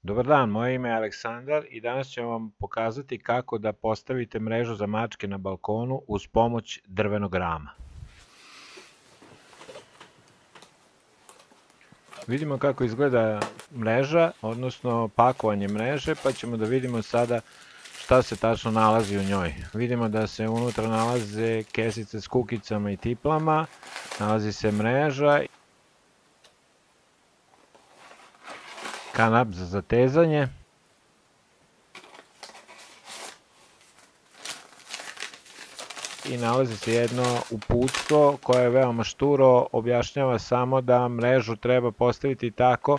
Dobar dan, moje ime je Aleksandar i danas ću vam pokazati kako da postavite mrežu za mačke na balkonu uz pomoć drvenog rama. Vidimo kako izgleda mreža, odnosno pakovanje mreže, pa ćemo da vidimo sada šta se tačno nalazi u njoj. Vidimo da se unutra nalaze kesice s kukicama i tiplama, nalazi se mreža, kanap za zatezanje, i nalazi se jedno uputstvo koje je veoma šturo, objašnjava samo da mrežu treba postaviti tako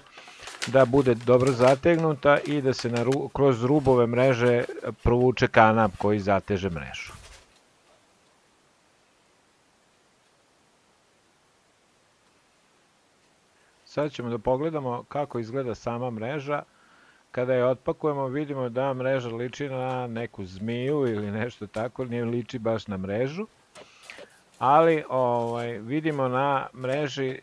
da bude dobro zategnuta i da se kroz rubove mreže provuče kanap koji zateže mrežu. Sad ćemo da pogledamo kako izgleda sama mreža. Kada je otpakujemo, vidimo da mreža liči na neku zmiju ili nešto tako, ne liči baš na mrežu. Ali vidimo na mreži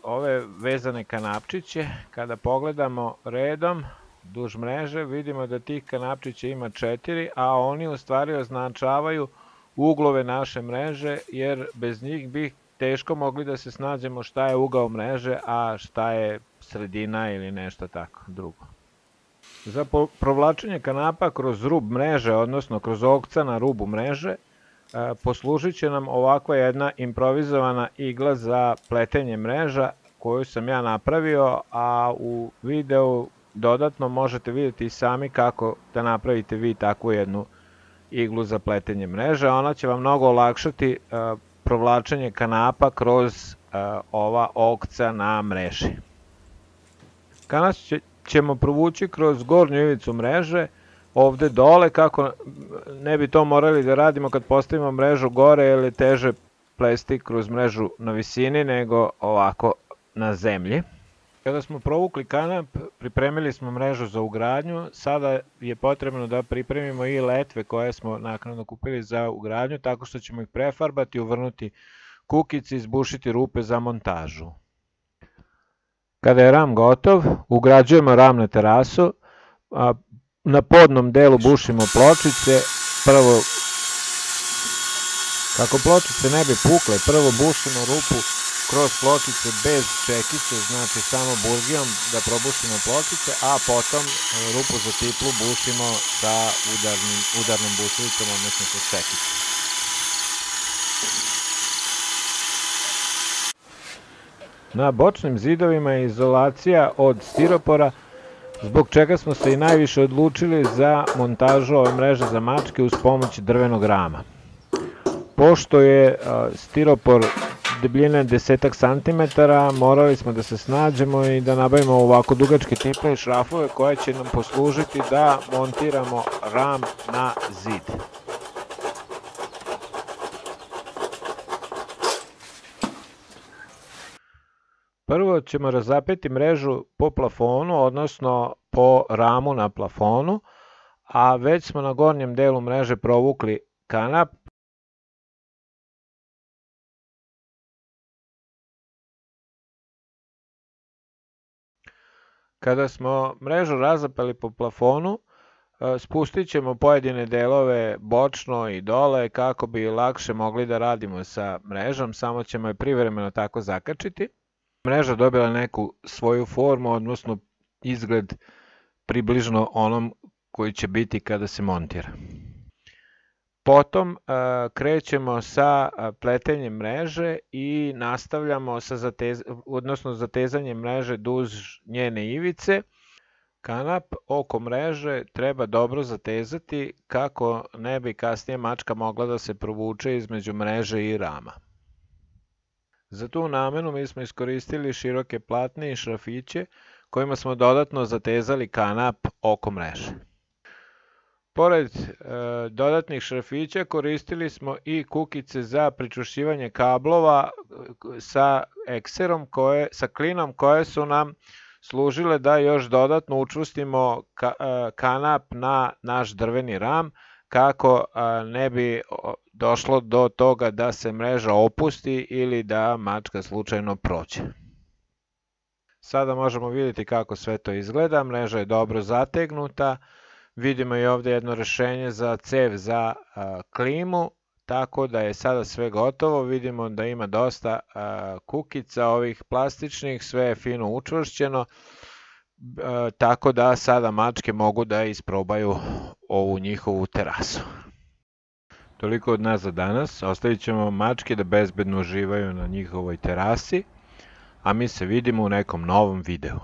ove vezane kanapčiće. Kada pogledamo redom duž mreže, vidimo da tih kanapčića ima 4, a oni u stvari označavaju uglove naše mreže, jer bez njih bi teško mogli da se snađemo šta je ugao mreže, a šta je sredina ili nešto tako drugo. Za provlačenje kanapa kroz rub mreže, odnosno kroz okca na rubu mreže, poslužit će nam ovakva jedna improvizovana igla za pletenje mreža koju sam ja napravio, a u videu dodatno možete vidjeti sami kako da napravite vi takvu jednu iglu za pletenje mreže. Ona će vam mnogo olakšati provlačenje kanapa kroz ova okca na mreži. Kanap ćemo provući kroz gornju ivicu mreže, ovde dole, kako ne bi to morali da radimo kad postavimo mrežu gore, jer je teže plesti kroz mrežu na visini nego ovako na zemlji. Kada smo provukli kanap, pripremili smo mrežu za ugradnju, sada je potrebno da pripremimo i letve koje smo naknadno kupili za ugradnju, tako što ćemo ih prefarbati, uvrnuti kukice i izbušiti rupe za montažu. Kada je ram gotov, ugrađujemo ram na terasu, na podnom delu bušimo pločice, kako pločice ne bi pukle, prvo bušimo rupu kroz pločice bez čekice, znači samo burgijom da probušimo pločice, a potom rupu za tiplu bušimo sa udarnom bušilicom, odnosno sa čekicom. Na bočnim zidovima je izolacija od stiropora, zbog čega smo se i najviše odlučili za montažu ove mreže za mačke uz pomoć drvenog rama. Pošto je stiropor debljine 10 cm, morali smo da se snađemo i da nabavimo ovako dugačke tiple i šrafove koje će nam poslužiti da montiramo ram na zid. Prvo ćemo razapeti mrežu po plafonu, odnosno po ramu na plafonu, a već smo na gornjem delu mreže provukli kanap. Kada smo mrežu razapeli po plafonu, spustit ćemo pojedine delove bočno i dole kako bi lakše mogli da radimo sa mrežom, samo ćemo je privremeno tako zakačiti. Mreža dobila neku svoju formu, odnosno izgled približno onom koji će biti kada se montira. Potom krećemo sa pletenjem mreže i nastavljamo sa zatezanjem mreže duž njene ivice. Kanap oko mreže treba dobro zatezati kako ne bi kasnije mačka mogla da se provuče između mreže i rama. Za tu namenu mi smo iskoristili široke platne i šrafiće kojima smo dodatno zatezali kanap oko mreže. Pored dodatnih šrafića koristili smo i kukice za pričvršćivanje kablova sa ekserom, sa klinom, koje su nam služile da još dodatno učvrstimo kanap na naš drveni ram, kako ne bi došlo do toga da se mreža opusti ili da mačka slučajno prođe. Sada možemo vidjeti kako sve to izgleda. Mreža je dobro zategnuta. Vidimo i ovdje jedno rješenje za cev za klimu, tako da je sada sve gotovo. Vidimo da ima dosta kukica ovih plastičnih, sve je fino učvršćeno, tako da sada mačke mogu da isprobaju ovu njihovu terasu. Toliko od nas za danas. Ostavit ćemo mačke da bezbedno uživaju na njihovoj terasi, a mi se vidimo u nekom novom videu.